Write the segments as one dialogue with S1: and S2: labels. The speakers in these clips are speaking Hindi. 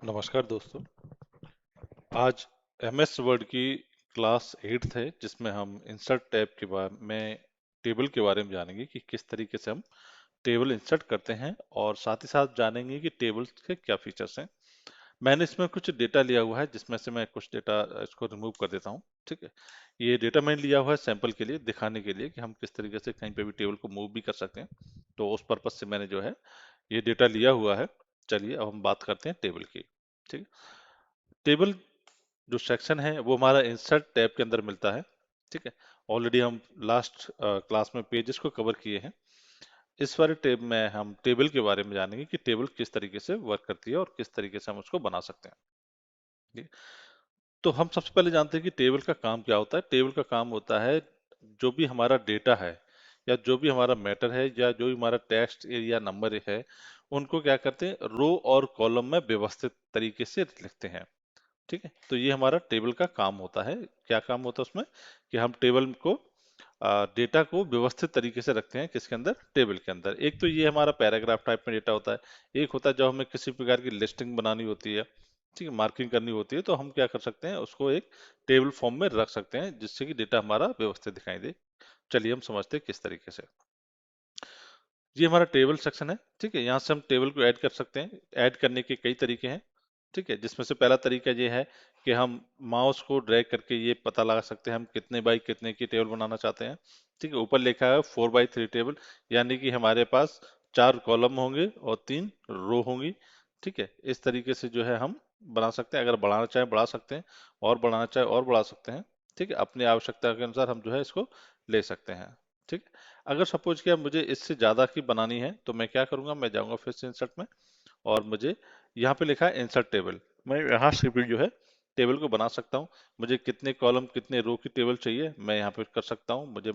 S1: नमस्कार दोस्तों। आज एमएस वर्ड की क्लास 8 है जिसमें हम इंसर्ट टैब के बारे में टेबल के बारे में जानेंगे कि किस तरीके से हम टेबल इंसर्ट करते हैं और साथ ही साथ जानेंगे कि टेबल्स के क्या फीचर्स हैं। मैंने इसमें कुछ डेटा लिया हुआ है जिसमें से मैं कुछ डेटा इसको रिमूव कर देता हूँ। ठीक है, ये डेटा मैंने लिया हुआ है सैंपल के लिए, दिखाने के लिए कि हम किस तरीके से कहीं पे भी टेबल को मूव भी कर सकते हैं। तो उस पर्पज से मैंने जो है ये डेटा लिया हुआ है। चलिए अब हम बात करते हैं टेबल की। ठीक है, टेबल जो सेक्शन है वो हमारा इंसर्ट टैब के अंदर मिलता है। ठीक है, ऑलरेडी हम लास्ट क्लास में पेजेस को कवर किए हैं। इस वाले टैब में हम टेबल के बारे में जानेंगे कि टेबल किस तरीके से वर्क करती है और किस तरीके से हम उसको बना सकते हैं। ठीक है? तो हम सबसे पहले जानते हैं कि टेबल का काम क्या होता है। टेबल का काम होता है जो भी हमारा डेटा है या जो भी हमारा मैटर है या जो भी हमारा टेक्स्ट या नंबर है, उनको क्या करते हैं, रो और कॉलम में व्यवस्थित तरीके से लिखते हैं। ठीक है, तो ये हमारा टेबल का काम होता है। क्या काम होता है उसमें कि हम टेबल को डेटा को व्यवस्थित तरीके से रखते हैं। किसके अंदर? टेबल के अंदर। एक तो ये हमारा पैराग्राफ टाइप में डेटा होता है, एक होता है जब हमें किसी प्रकार की लिस्टिंग बनानी होती है, ठीक है, मार्किंग करनी होती है, तो हम क्या कर सकते हैं, उसको एक टेबल फॉर्म में रख सकते हैं जिससे कि डेटा हमारा व्यवस्थित दिखाई दे। चलिए हम समझते हैं किस तरीके से। ये हमारा टेबल सेक्शन है। ठीक है, यहाँ से हम टेबल को ऐड कर सकते हैं। ऐड करने के कई तरीके हैं। ठीक है, जिसमें से पहला तरीका ये है कि हम माउस को ड्रैग करके ये पता लगा सकते हैं हम कितने बाई कितने की टेबल बनाना चाहते हैं। ठीक है, ऊपर लिखा है 4x3 टेबल, यानी कि हमारे पास 4 कॉलम होंगे और 3 रो होंगी। ठीक है, इस तरीके से जो है हम बना सकते हैं। अगर बढ़ाना चाहे बढ़ा सकते हैं और बढ़ाना चाहे और बढ़ा सकते हैं। ठीक है, अपनी आवश्यकता के अनुसार हम जो है इसको ले सकते हैं। ठीक है, अगर सपोज कि अब मुझे इससे ज्यादा की बनानी है तो मैं क्या करूंगा, मैं जाऊंगा फिर से इंसर्ट में और मुझे यहाँ पे लिखा है इंसर्ट टेबल। मैं यहाँ से भी जो है टेबल को बना सकता हूँ। मुझे कितने कॉलम कितने रो की टेबल चाहिए मैं यहाँ पे कर सकता हूँ। मुझे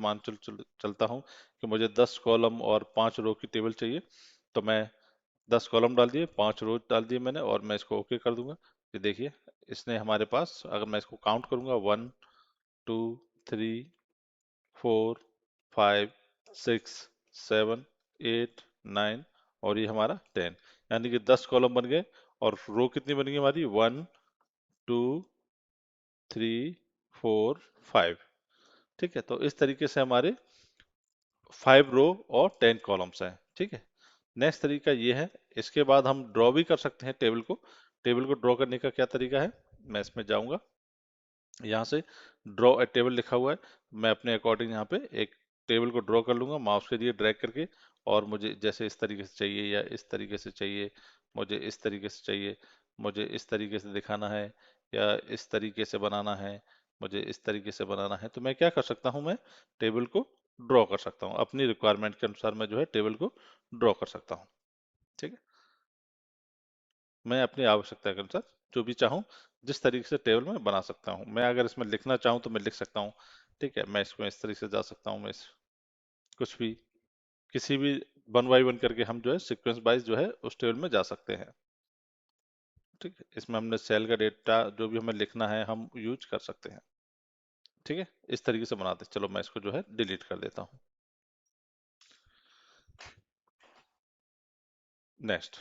S1: चलता हूँ कि मुझे 10 कॉलम और 5 रो की टेबल चाहिए, तो मैं 10 कॉलम डाल दिए, 5 रो डाल दिए मैंने और मैं इसको ओके कर दूंगा। ये देखिए, इसने हमारे पास, अगर मैं इसको काउंट करूंगा, 1 2 3 4 5 6 7 8 9 और ये हमारा 10, यानी कि 10 कॉलम बन गए। और रो कितनी बन गई हमारी? 1 2 3 4 5। ठीक है, तो इस तरीके से हमारे 5 रो और 10 कॉलम्स हैं। ठीक है, नेक्स्ट तरीका ये है। इसके बाद हम ड्रॉ भी कर सकते हैं टेबल को। टेबल को ड्रॉ करने का क्या तरीका है, मैं इसमें जाऊंगा, यहाँ से ड्रॉ ए टेबल लिखा हुआ है, मैं अपने अकॉर्डिंग यहाँ पे एक टेबल को ड्रॉ कर लूंगा माउस के लिए ड्रैग करके। और मुझे जैसे इस तरीके से चाहिए या इस तरीके से चाहिए, मुझे इस तरीके से चाहिए, मुझे इस तरीके से दिखाना है या इस तरीके से बनाना है, मुझे इस तरीके से बनाना है, तो मैं क्या कर सकता हूँ, मैं टेबल को ड्रॉ कर सकता हूँ। अपनी रिक्वायरमेंट के अनुसार मैं जो है टेबल को ड्रॉ कर सकता हूँ। ठीक है, मैं अपनी आवश्यकता के अनुसार जो भी चाहूँ जिस तरीके से टेबल में बना सकता हूँ। मैं अगर इसमें लिखना चाहूँ तो मैं लिख सकता हूँ। ठीक है, मैं इसमें इस तरीके से जा सकता हूँ। मैं कुछ भी, किसी भी वन बाई वन करके हम जो है सीक्वेंस वाइज जो है उस टेबल में जा सकते हैं। ठीक है, इसमें हमने सेल का डेटा जो भी हमें लिखना है हम यूज कर सकते हैं। ठीक है, इस तरीके से बनाते हैं। चलो मैं इसको जो है डिलीट कर देता हूँ। नेक्स्ट,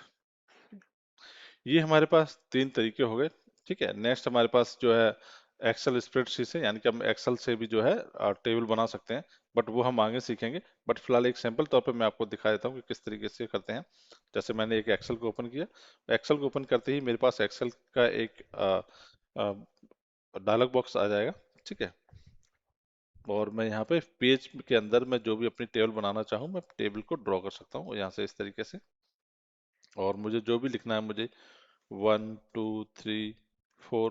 S1: ये हमारे पास 3 तरीके हो गए। ठीक है, नेक्स्ट हमारे पास जो है एक्सेल स्प्रेडशीट है, यानी कि हम एक्सेल से भी जो है टेबल बना सकते हैं, बट वो हम आगे सीखेंगे। बट फिलहाल एक सैंपल तौर पे मैं आपको दिखा देता हूँ कि किस तरीके से करते हैं। जैसे मैंने एक एक्सेल को ओपन किया, एक्सेल को ओपन करते ही मेरे पास एक्सेल का एक डायलॉग बॉक्स आ जाएगा। ठीक है, और मैं यहाँ पे पेज के अंदर मैं जो भी अपनी टेबल बनाना चाहूँ मैं टेबल को ड्रॉ कर सकता हूँ यहाँ से इस तरीके से। और मुझे जो भी लिखना है, मुझे 1 2 3 4,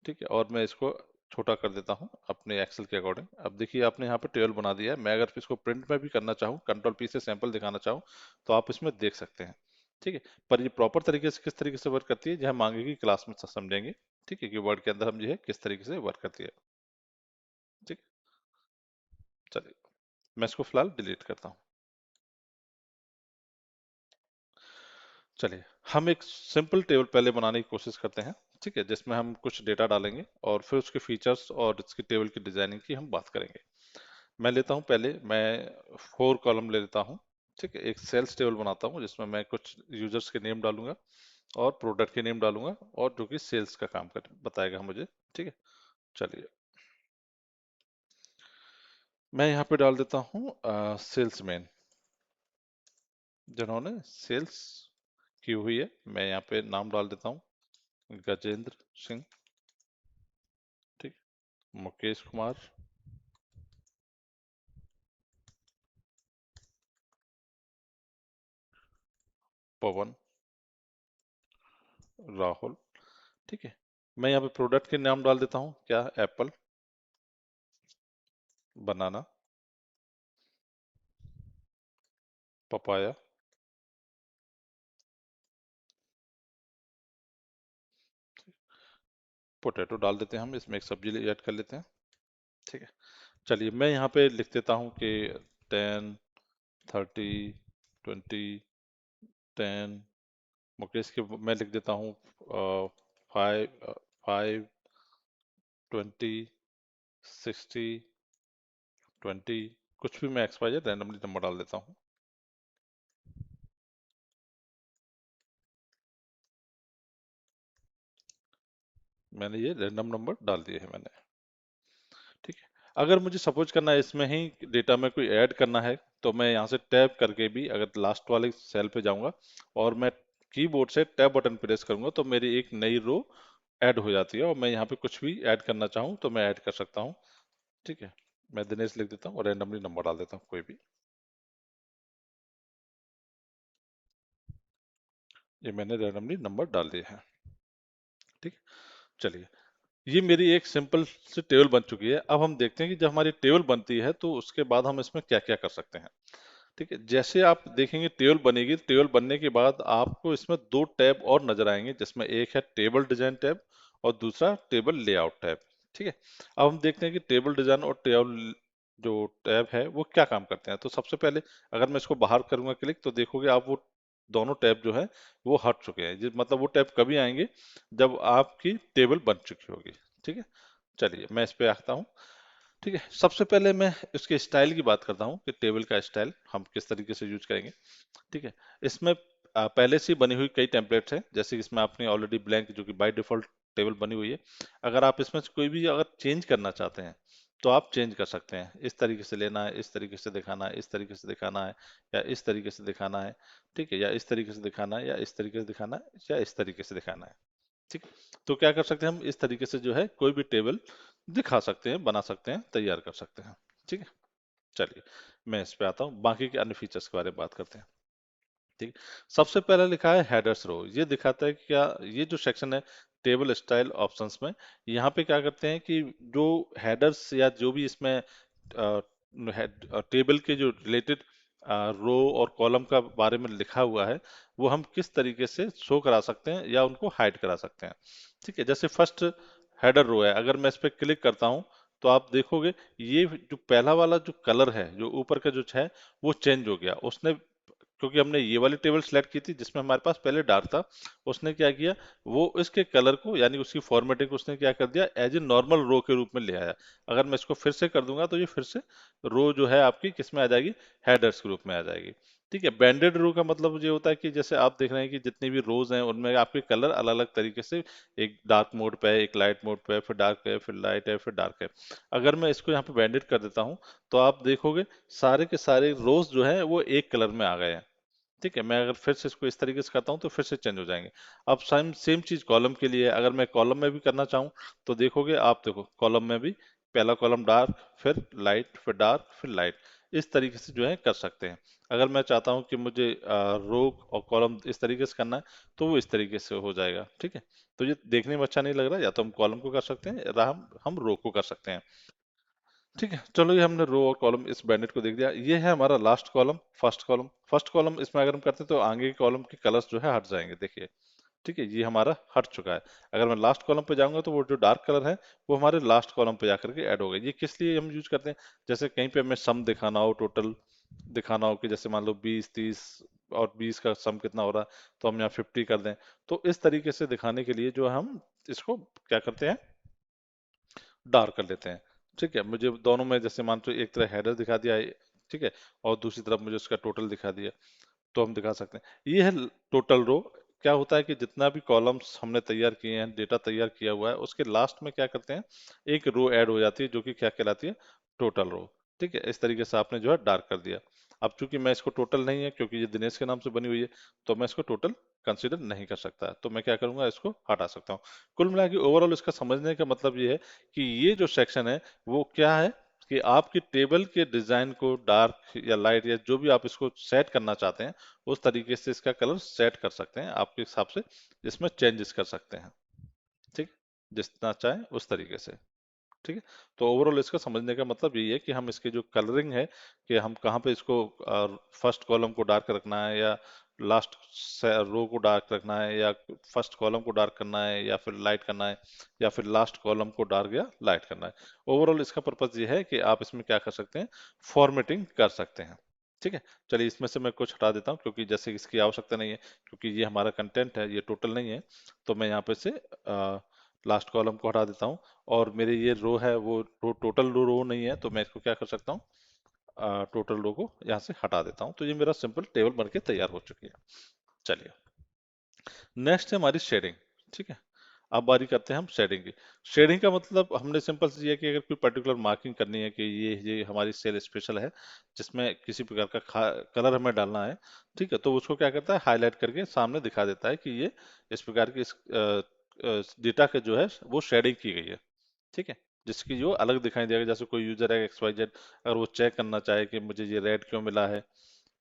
S1: ठीक है, और मैं इसको छोटा कर देता हूँ अपने एक्सेल के अकॉर्डिंग। अब देखिए आपने यहाँ पे टेबल बना दिया है। मैं अगर इसको प्रिंट में भी करना चाहूँ, कंट्रोल पी से सैंपल दिखाना चाहूँ, तो आप इसमें देख सकते हैं। ठीक है, पर ये प्रॉपर तरीके से किस तरीके से वर्क करती है, जो हम आगे की क्लास में समझेंगे। ठीक है, कि वर्ड के अंदर हम जो है किस तरीके से वर्क करती है। ठीक, चलिए मैं इसको फिलहाल डिलीट करता हूँ। चलिए हम एक सिंपल टेबल पहले बनाने की कोशिश करते हैं। ठीक है, जिसमें हम कुछ डेटा डालेंगे और फिर उसके फीचर्स और इसकी टेबल की डिजाइनिंग की हम बात करेंगे। मैं लेता हूँ, पहले मैं 4 कॉलम ले लेता हूँ। ठीक है, एक सेल्स टेबल बनाता हूँ जिसमें मैं कुछ यूजर्स के नेम डालूंगा। और प्रोडक्ट के नेम डालूंगा, और जो कि सेल्स का काम कर बताएगा मुझे। ठीक है, चलिए मैं यहाँ पे डाल देता हूँ सेल्समैन, जिन्होंने सेल्स की हुई है। मैं यहाँ पे नाम डाल देता हूँ गजेंद्र सिंह। ठीक, मुकेश कुमार, पवन, राहुल। ठीक है, मैं यहाँ पे प्रोडक्ट के नाम डाल देता हूँ क्या, एप्पल, बनाना, पपाया, पोटैटो डाल देते हैं, हम इसमें एक सब्जी ऐड कर लेते हैं। ठीक है, चलिए मैं यहाँ पे लिख देता हूँ कि 10, 30, 20, 10। मुकेश के मैं लिख देता हूँ 5, 5, 20, 60, 20। कुछ भी मैं X Y Z randomly number डाल देता हूँ। मैंने ये रैंडम नंबर डाल दिए हैं मैंने। ठीक है, अगर मुझे सपोज करना है इसमें ही डेटा में कोई ऐड करना है, तो मैं यहाँ से टैब करके भी अगर लास्ट वाले सेल पे जाऊंगा और मैं कीबोर्ड से टैब बटन प्रेस करूंगा, तो मेरी एक नई रो ऐड हो जाती है, और मैं यहाँ पे कुछ भी ऐड करना चाहूँ तो मैं ऐड कर सकता हूँ। ठीक है, मैं दिनेश लिख देता हूँ और रैंडमली नंबर डाल देता हूँ कोई भी। ये मैंने रैंडमली नंबर डाल दिए हैं। ठीक, चलिए ये मेरी एक सिंपल सी टेबल बन चुकी है। अब हम देखते हैं कि जब हमारी टेबल बनती है तो उसके बाद हम इसमें क्या क्या कर सकते हैं। ठीक है, जैसे आप देखेंगे टेबल बनेगी, टेबल बनने के बाद आपको इसमें दो टैब और नजर आएंगे, जिसमें एक है टेबल डिजाइन टैब और दूसरा टेबल लेआउट टैब। ठीक है, अब हम देखते हैं कि टेबल डिजाइन और टेबल जो टैब है वो क्या काम करते हैं। तो सबसे पहले अगर मैं इसको बाहर करूंगा क्लिक, तो देखोगे आप वो दोनों टैब जो है वो हट चुके हैं। मतलब वो टैब कभी आएंगे जब आपकी टेबल बन चुकी होगी। ठीक है, चलिए मैं इस पे आता हूँ। ठीक है, सबसे पहले मैं इसके स्टाइल की बात करता हूँ कि टेबल का स्टाइल हम किस तरीके से यूज करेंगे। ठीक है, इसमें पहले से ही बनी हुई कई टेम्पलेट्स हैं, जैसे कि इसमें आपने ऑलरेडी ब्लैंक जो कि बाय डिफॉल्ट टेबल बनी हुई है। अगर आप इसमें से कोई भी अगर चेंज करना चाहते हैं तो आप चेंज कर सकते हैं। इस तरीके से लेना है, इस तरीके से दिखाना है, इस तरीके से दिखाना है, या इस तरीके से दिखाना है। ठीक है, या इस तरीके से दिखाना है, या इस तरीके से दिखाना है, या इस तरीके से दिखाना है। ठीक, तो क्या कर सकते हैं हम, इस तरीके से जो है कोई भी टेबल दिखा सकते हैं, बना सकते हैं, तैयार कर सकते हैं। ठीक है, चलिए मैं इस पे आता हूँ, बाकी के अन्य फीचर्स के बारे में बात करते हैं। ठीक, सबसे पहले लिखा है हेडर्स रो। ये दिखाता है कि क्या ये जो सेक्शन है टेबल स्टाइल ऑप्शंस में, यहाँ पे क्या करते हैं कि जो हेडर्स या जो भी इसमें टेबल के जो रिलेटेड रो और कॉलम का बारे में लिखा हुआ है, वो हम किस तरीके से शो करा सकते हैं या उनको हाइड करा सकते हैं। ठीक है, जैसे फर्स्ट हेडर रो है, अगर मैं इस पे क्लिक करता हूँ तो आप देखोगे ये जो पहला वाला जो कलर है जो ऊपर का जो है वो चेंज हो गया। उसने, क्योंकि हमने ये वाली टेबल सेलेक्ट की थी जिसमें हमारे पास पहले डार्क था, उसने क्या किया, वो इसके कलर को यानी उसकी फॉर्मेटिंग को उसने क्या कर दिया, एज ए नॉर्मल रो के रूप में ले आया। अगर मैं इसको फिर से कर दूंगा तो ये फिर से रो जो है आपकी किस में आ जाएगी, हेडर्स के रूप में आ जाएगी। ठीक है, बैंडेड रो का मतलब ये होता है कि जैसे आप देख रहे हैं कि जितनी भी रोज हैं उनमें आपके कलर अलग अलग तरीके से, एक डार्क मोड पे है, एक लाइट मोड पे है, फिर डार्क है, फिर लाइट है, फिर डार्क है। अगर मैं इसको यहाँ पे बैंडेड कर देता हूँ तो आप देखोगे सारे के सारे रोज जो है वो एक कलर में आ गए हैं। ठीक है, मैं अगर फिर से इसको इस तरीके से करता हूँ तो फिर से चेंज हो जाएंगे। अब सेम सेम चीज कॉलम के लिए है। अगर मैं कॉलम में भी करना चाहूँ तो देखोगे आप, देखो कॉलम में भी पहला कॉलम डार्क, फिर लाइट, फिर डार्क, फिर लाइट, इस तरीके से जो है कर सकते हैं। अगर मैं चाहता हूँ कि मुझे रो और कॉलम इस तरीके से करना है तो वो इस तरीके से हो जाएगा। ठीक है, तो ये देखने में अच्छा नहीं लग रहा, या तो हम कॉलम को कर सकते हैं या हम रो को कर सकते हैं। ठीक है, चलो ये हमने रो और कॉलम इस बैंडेड को देख दिया। ये है हमारा last column, first column. First column इसमें अगर हम करते हैं तो आगे के कॉलम के कलर्स जो है हट जाएंगे, देखिए। ठीक है, ये हमारा हट चुका है। अगर मैं लास्ट कॉलम पे जाऊंगा तो वो जो डार्क कलर है वो हमारे लास्ट कॉलम पे जाकर के ऐड हो गए। ये किस लिए हम यूज करते हैं, जैसे कहीं पे हमें सम दिखाना हो, टोटल दिखाना हो कि जैसे मान लो 20, 30 और 20 का सम कितना हो रहा है, तो हम यहाँ 50 कर दें। तो इस तरीके से दिखाने के लिए जो हम इसको क्या करते हैं, डार्क कर लेते हैं। ठीक है, मुझे दोनों में जैसे मान तो एक तरह हेडर दिखा दिया है, ठीक है, और दूसरी तरफ मुझे उसका टोटल दिखा दिया, तो हम दिखा सकते हैं। ये है टोटल रो, क्या होता है कि जितना भी कॉलम्स हमने तैयार किए हैं, डेटा तैयार किया हुआ है, उसके लास्ट में क्या करते हैं, एक रो ऐड हो जाती है जो कि क्या कहलाती है, टोटल रो। ठीक है, इस तरीके से आपने जो है डार्क कर दिया। अब चूंकि मैं इसको टोटल नहीं है, क्योंकि ये दिनेश के नाम से बनी हुई है, तो मैं इसको टोटल कंसीडर नहीं कर सकता, तो मैं क्या करूंगा, इसको हटा सकता हूँ। कुल मिला के ओवरऑल इसका समझने का मतलब ये है कि ये जो सेक्शन है वो क्या है, कि आपकी टेबल के डिजाइन को डार्क या लाइट या जो भी आप इसको सेट करना चाहते हैं, उस तरीके से इसका कलर सेट कर सकते हैं आपके हिसाब से, इसमें चेंजेस कर सकते हैं। ठीक, जितना चाहे उस तरीके से। ठीक है, तो ओवरऑल इसका समझने का मतलब यही है कि हम इसकी जो कलरिंग है, कि हम कहाँ पे इसको फर्स्ट कॉलम को डार्क रखना है, या लास्ट रो को डार्क रखना है, या फर्स्ट कॉलम को डार्क करना है, या फिर लाइट करना है, या फिर लास्ट कॉलम को डार्क या लाइट करना है। ओवरऑल इसका पर्पज ये है कि आप इसमें क्या कर सकते हैं, फॉर्मेटिंग कर सकते हैं। ठीक है, चलिए इसमें से मैं कुछ हटा देता हूँ, क्योंकि जैसे इसकी आवश्यकता नहीं है, क्योंकि ये हमारा कंटेंट है, ये टोटल नहीं है। तो मैं यहाँ पे से लास्ट कॉलम को हटा देता हूँ, और मेरे ये रो है वो टोटल रो नहीं है, तो मैं इसको क्या कर सकता हूँ, टोटल रो को यहाँ से हटा देता हूँ, तो ये मेरा सिंपल टेबल बन के तैयार हो चुकी है। चलिए, नेक्स्ट है हमारी शेडिंग। ठीक है, अब बारी करते हैं हम शेडिंग की। शेडिंग का मतलब हमने सिंपल से ये है कि अगर कोई पर्टिकुलर मार्किंग करनी है कि ये हमारी सेल स्पेशल है, जिसमें किसी प्रकार का कलर हमें डालना है, ठीक है, तो उसको क्या करता है, हाईलाइट करके सामने दिखा देता है कि ये इस प्रकार की इस डेटा का जो है वो शेडिंग की गई है। ठीक है, जिसकी जो अलग दिखाई देगा, जैसे कोई यूजर है एक्स वाई जेड, अगर वो चेक करना चाहे कि मुझे ये रेड क्यों मिला है,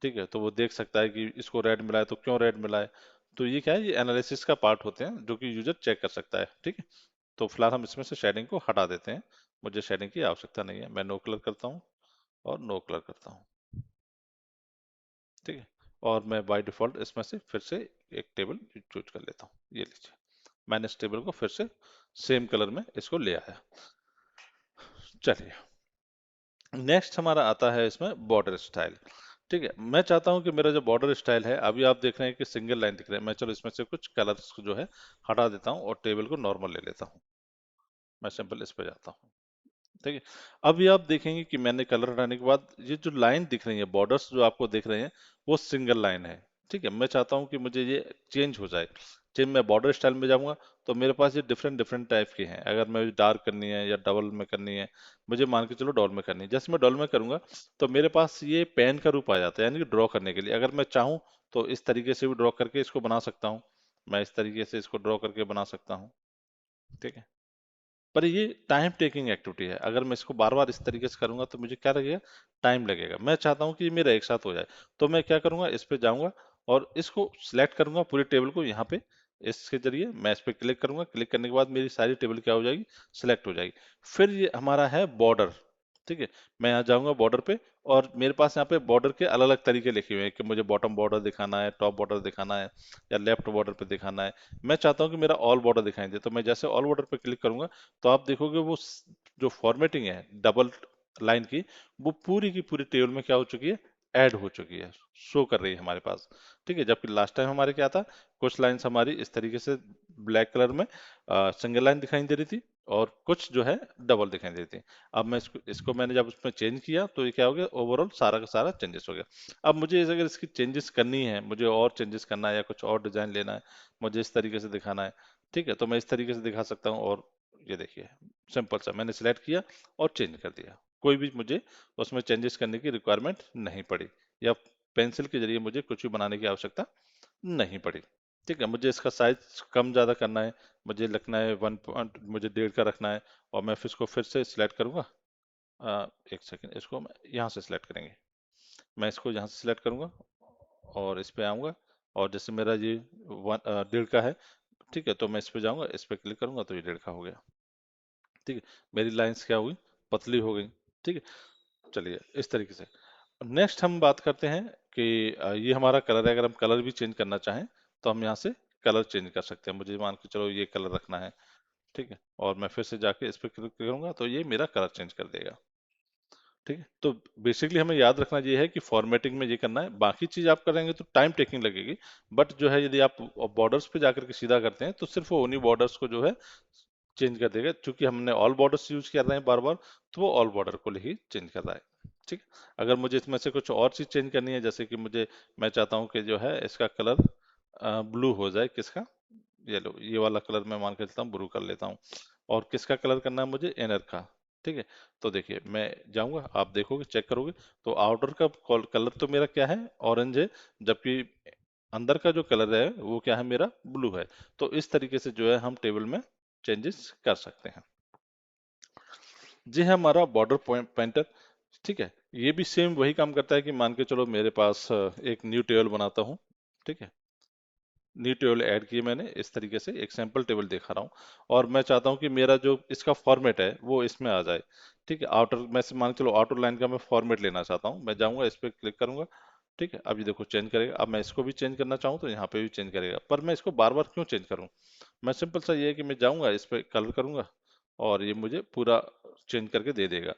S1: ठीक है, तो वो देख सकता है कि इसको रेड मिला है तो क्यों रेड मिला है। तो ये क्या है, ये एनालिसिस का पार्ट होते हैं जो कि यूजर चेक कर सकता है। ठीक है, तो फिलहाल हम इसमें से शेडिंग को हटा देते हैं, मुझे शेडिंग की आवश्यकता नहीं है, मैं नो कलर करता हूँ और नो कलर करता हूँ। ठीक है, और मैं बाय डिफॉल्ट इसमें से फिर से एक टेबल चूज कर लेता हूँ, ये लीजिए, मैंने इस टेबल को फिर से सेम कलर में इसको ले आया। चलिए, नेक्स्ट हमारा आता है इसमें बॉर्डर स्टाइल। ठीक है, मैं चाहता हूं कि मेरा जो बॉर्डर स्टाइल है, अभी आप देख रहे हैं कि सिंगल लाइन दिख रहा है, मैं चलो इसमें से कुछ कलर्स को जो है हटा देता हूं और टेबल को नॉर्मल ले लेता हूं। मैं सिंपल इस पे जाता हूं। ठीक है, अभी आप देखेंगे कि मैंने कलर हटाने के बाद ये जो लाइन दिख रही है, बॉर्डर्स जो आपको दिख रहे हैं, वो सिंगल लाइन है। ठीक है, मैं चाहता हूँ कि मुझे ये चेंज हो जाए। जब मैं बॉर्डर स्टाइल में जाऊंगा, तो मेरे पास ये डिफरेंट डिफरेंट टाइप के हैं, अगर मैं डार्क करनी है या डबल में करनी है, मुझे मान के चलो डबल में करनी है, जैसे मैं डबल में करूंगा तो मेरे पास ये पेन का रूप आ जाता है, यानी कि ड्रॉ करने के लिए अगर मैं चाहूँ तो इस तरीके से भी ड्रॉ करके इसको बना सकता हूँ, मैं इस तरीके से इसको ड्रॉ करके बना सकता हूँ। ठीक है, पर ये टाइम टेकिंग एक्टिविटी है, अगर मैं इसको बार बार इस तरीके से करूंगा तो मुझे क्या लगेगा, टाइम लगेगा। मैं चाहता हूँ कि ये मेरा एक साथ हो जाए, तो मैं क्या करूंगा, इस पे जाऊंगा और इसको सिलेक्ट करूंगा पूरी टेबल को, यहाँ पे इसके जरिए मैं इस पे क्लिक करूंगा, क्लिक करने के बाद मेरी सारी टेबल क्या हो जाएगी, सिलेक्ट हो जाएगी। फिर ये हमारा है बॉर्डर। ठीक है, मैं यहाँ जाऊंगा बॉर्डर पे, और मेरे पास यहाँ पे बॉर्डर के अलग अलग तरीके लिखे हुए हैं कि मुझे बॉटम बॉर्डर दिखाना है, टॉप बॉर्डर दिखाना है, या लेफ्ट बॉर्डर पे दिखाना है। मैं चाहता हूँ कि मेरा ऑल बॉर्डर दिखाई दे, तो मैं जैसे ऑल बॉर्डर पे क्लिक करूंगा, तो आप देखोगे वो जो फॉर्मेटिंग है डबल लाइन की, वो पूरी की पूरी टेबल में क्या हो चुकी है, ऐड हो चुकी है, शो कर रही है हमारे पास। ठीक है, जबकि लास्ट टाइम हमारे क्या था, कुछ लाइंस हमारी इस तरीके से ब्लैक कलर में सिंगल लाइन दिखाई दे रही थी, और कुछ जो है डबल दिखाई दे रही थी। अब मैं इसको मैंने जब उसमें चेंज किया, तो ये क्या हो गया, ओवरऑल सारा का सारा चेंजेस हो गया। अब मुझे अगर इसकी चेंजेस करनी है, मुझे और चेंजेस करना है या कुछ और डिजाइन लेना है, मुझे इस तरीके से दिखाना है, ठीक है, तो मैं इस तरीके से दिखा सकता हूँ। और ये देखिए, सिंपल सा मैंने सिलेक्ट किया और चेंज कर दिया, कोई भी मुझे उसमें चेंजेस करने की रिक्वायरमेंट नहीं पड़ी, या पेंसिल के जरिए मुझे कुछ भी बनाने की आवश्यकता नहीं पड़ी। ठीक है, मुझे इसका साइज कम ज़्यादा करना है, मुझे रखना है 1 पॉइंट, मुझे 1.5 का रखना है, और मैं फिर इसको फिर से सिलेक्ट करूंगा। एक सेकंड, इसको मैं यहाँ से सिलेक्ट करेंगे, मैं इसको यहाँ से सिलेक्ट करूंगा और इस पे आऊंगा, और जैसे मेरा ये 1.5 का है, ठीक है, तो मैं इस पे जाऊंगा, इस पे क्लिक करूंगा, तो ये 1.5 का हो गया। ठीक है, मेरी लाइंस क्या हुई, पतली हो गई। ठीक है, चलिए इस तरीके से। नेक्स्ट हम बात करते हैं कि ये हमारा कलर है, अगर हम कलर भी चेंज करना चाहें, तो हम यहाँ से कलर चेंज कर सकते हैं, मुझे मान के चलो ये कलर रखना है। ठीक है, और मैं फिर से जाके इस पर क्लिक करूंगा, तो ये मेरा कलर चेंज कर देगा। ठीक है, तो बेसिकली हमें याद रखना ये है कि फॉर्मेटिंग में ये करना है, बाकी चीज आप करेंगे तो टाइम टेकिंग लगेगी, बट जो है यदि आप बॉर्डर्स पे जाकर के सीधा करते हैं, तो सिर्फ वो उन्हीं बॉर्डर्स को जो है चेंज कर देगा, क्योंकि हमने ऑल बॉर्डर्स यूज कर रहे हैं बार बार, तो वो ऑल बॉर्डर को ही चेंज कर रहा है। ठीक है, अगर मुझे इसमें से कुछ और चीज चेंज करनी है, जैसे कि मैं चाहता हूँ कि जो है इसका कलर ब्लू हो जाए, किसका, ये लो, ये वाला कलर मैं मान के चलता हूँ, ब्लू कर लेता हूँ। और किसका कलर करना है मुझे, इनर का। ठीक है, तो देखिए मैं जाऊंगा, आप देखोगे, चेक करोगे, तो आउटर का कलर तो मेरा क्या है, ऑरेंज है, जबकि अंदर का जो कलर है वो क्या है, मेरा ब्लू है। तो इस तरीके से जो है हम टेबल में चेंजेस कर सकते हैं। जी है हमारा बॉर्डर पेंटर। ठीक है, ये भी सेम वही काम करता है कि मान के चलो मेरे पास एक न्यू टेबल बनाता हूँ। ठीक है, न्यू टेबल ऐड किए मैंने, इस तरीके से एक सैंपल टेबल दिखा रहा हूँ, और मैं चाहता हूँ कि मेरा जो इसका फॉर्मेट है वो इसमें आ जाए। ठीक है, आउटर मैं से मान के चलो आउटर लाइन का मैं फॉर्मेट लेना चाहता हूँ, मैं जाऊंगा इस पर क्लिक करूंगा। ठीक है, अब ये देखो चेंज करेगा। अब मैं इसको भी चेंज करना चाहूँ तो यहाँ पे भी चेंज करेगा, पर मैं इसको बार बार क्यों चेंज करूँ। मैं सिंपल सा ये है कि मैं जाऊंगा इस पे कलर करूंगा, और ये मुझे पूरा चेंज करके दे देगा।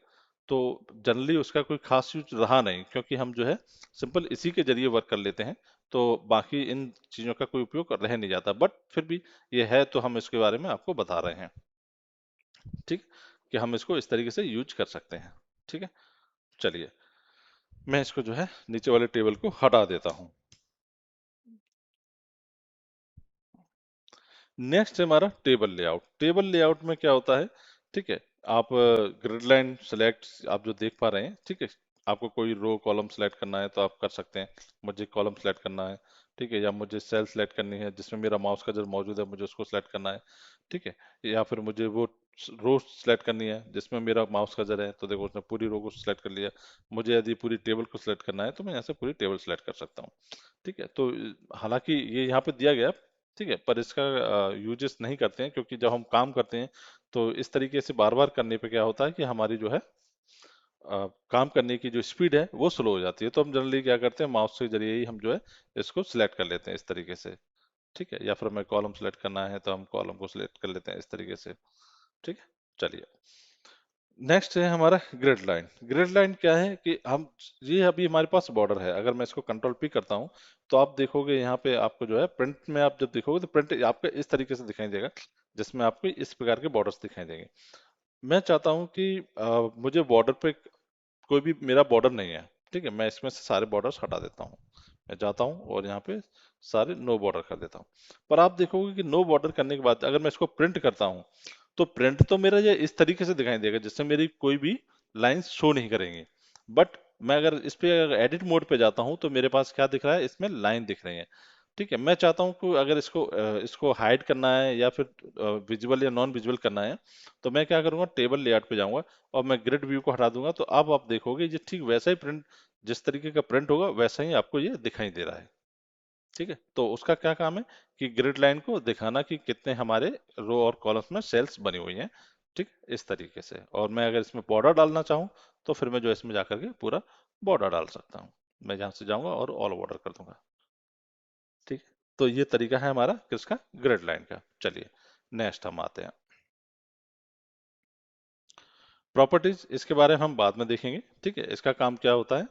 S1: तो जनरली उसका कोई खास यूज रहा नहीं, क्योंकि हम जो है सिंपल इसी के जरिए वर्क कर लेते हैं। तो बाकी इन चीजों का कोई उपयोग रह नहीं जाता, बट फिर भी ये है तो हम इसके बारे में आपको बता रहे हैं। ठीक, कि हम इसको इस तरीके से यूज कर सकते हैं। ठीक है, चलिए मैं इसको जो है नीचे वाले टेबल को हटा देता हूँ। नेक्स्ट है हमारा टेबल लेआउट। टेबल लेआउट में क्या होता है, ठीक है, आप ग्रिड लाइन सेलेक्ट आप जो देख पा रहे हैं, ठीक है, आपको कोई रो कॉलम सेलेक्ट करना है तो आप कर सकते हैं। मुझे कॉलम सेलेक्ट करना है, ठीक है, या मुझे सेल सेलेक्ट करनी है जिसमें मेरा माउस का जो मौजूद है, मुझे उसको सेलेक्ट करना है। ठीक है, या फिर मुझे वो रो सेलेक्ट करनी है जिसमें मेरा माउस का जर है, तो देखो उसने पूरी रो को सेलेक्ट कर लिया। मुझे यदि पूरी टेबल को सेलेक्ट करना है तो मैं यहाँ से पूरी टेबल सेलेक्ट कर सकता हूँ। ठीक है, तो हालांकि ये यहाँ पे दिया गया, ठीक है, पर इसका यूजेस नहीं करते हैं, क्योंकि जब हम काम करते हैं तो इस तरीके से बार बार करने पे क्या होता है कि हमारी जो है काम करने की जो स्पीड है वो स्लो हो जाती है। तो हम जनरली क्या करते हैं, माउस के जरिए ही हम जो है इसको सिलेक्ट कर लेते हैं इस तरीके से। ठीक है, या फिर हमें कॉलम सेलेक्ट करना है तो हम कॉलम को सिलेक्ट कर लेते हैं इस तरीके से। ठीक है, चलिए नेक्स्ट है हमारा ग्रिड लाइन। ग्रिड लाइन क्या है कि हम, ये अभी हमारे पास बॉर्डर है, अगर मैं इसको कंट्रोल पी करता हूँ तो आप देखोगे यहाँ पे आपको जो है प्रिंट में, आप जब देखोगे तो प्रिंट आपको इस तरीके से दिखाई देगा, जिसमें आपको इस प्रकार के बॉर्डर्स दिखाई देंगे। मैं चाहता हूँ कि मुझे बॉर्डर पे कोई भी मेरा बॉर्डर नहीं है। ठीक है, मैं इसमें से सारे बॉर्डर्स हटा देता हूँ। मैं जाता हूँ और यहाँ पे सारे नो बॉर्डर कर देता हूँ। पर आप देखोगे कि नो बॉर्डर करने के बाद अगर मैं इसको प्रिंट करता हूँ तो प्रिंट तो मेरा ये इस तरीके से दिखाई देगा जिससे मेरी कोई भी लाइंस शो नहीं करेंगी। बट मैं अगर इस पे अगर एडिट मोड पे जाता हूँ तो मेरे पास क्या दिख रहा है, इसमें लाइन दिख रही है। ठीक है, मैं चाहता हूँ कि अगर इसको हाइड करना है या फिर विजुअल या नॉन विजुअल करना है, तो मैं क्या करूंगा, टेबल लेआउट पे जाऊंगा और मैं ग्रिड व्यू को हटा दूंगा। तो अब आप देखोगे ये ठीक वैसा ही प्रिंट, जिस तरीके का प्रिंट होगा वैसा ही आपको ये दिखाई दे रहा है। ठीक है, तो उसका क्या काम है कि ग्रिड लाइन को दिखाना कि कितने हमारे रो और कॉलम्स में सेल्स बनी हुई हैं। ठीक, इस तरीके से। और मैं अगर इसमें बॉर्डर डालना चाहूँ तो फिर मैं जो इसमें जाकर के पूरा बॉर्डर डाल सकता हूँ। मैं यहाँ से जाऊंगा और ऑल बॉर्डर कर दूंगा। ठीक है, तो ये तरीका है हमारा किसका, ग्रिड लाइन का। चलिए नेक्स्ट हम आते हैं प्रॉपर्टीज। इसके बारे में हम बाद में देखेंगे। ठीक है, इसका काम क्या होता है,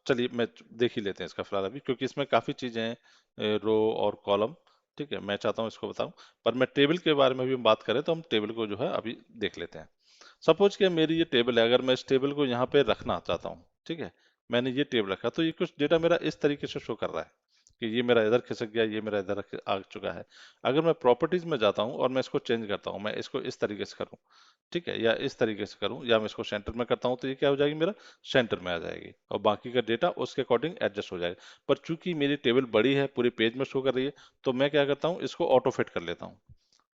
S1: चलिए मैं देख ही लेते हैं इसका फिलहाल अभी, क्योंकि इसमें काफी चीजें हैं, रो और कॉलम। ठीक है, मैं चाहता हूँ इसको बताऊं, पर मैं टेबल के बारे में भी हम बात करें तो हम टेबल को जो है अभी देख लेते हैं। सपोज कि मेरी ये टेबल है, अगर मैं इस टेबल को यहाँ पे रखना चाहता हूँ, ठीक है, मैंने ये टेबल रखा तो ये कुछ डेटा मेरा इस तरीके से शो कर रहा है कि ये मेरा इधर खिसक गया, ये मेरा इधर आ चुका है। अगर मैं प्रॉपर्टीज में जाता हूँ और मैं इसको चेंज करता हूँ, मैं इसको इस तरीके से करूँ, ठीक है, या इस तरीके से करूँ, या मैं इसको सेंटर में करता हूँ, तो ये क्या हो जाएगी, मेरा सेंटर में आ जाएगी और बाकी का डेटा उसके अकॉर्डिंग एडजस्ट हो जाएगा। पर चूंकि मेरी टेबल बड़ी है, पूरे पेज में शो कर रही है, तो मैं क्या करता हूँ, इसको ऑटो फिट कर लेता हूँ।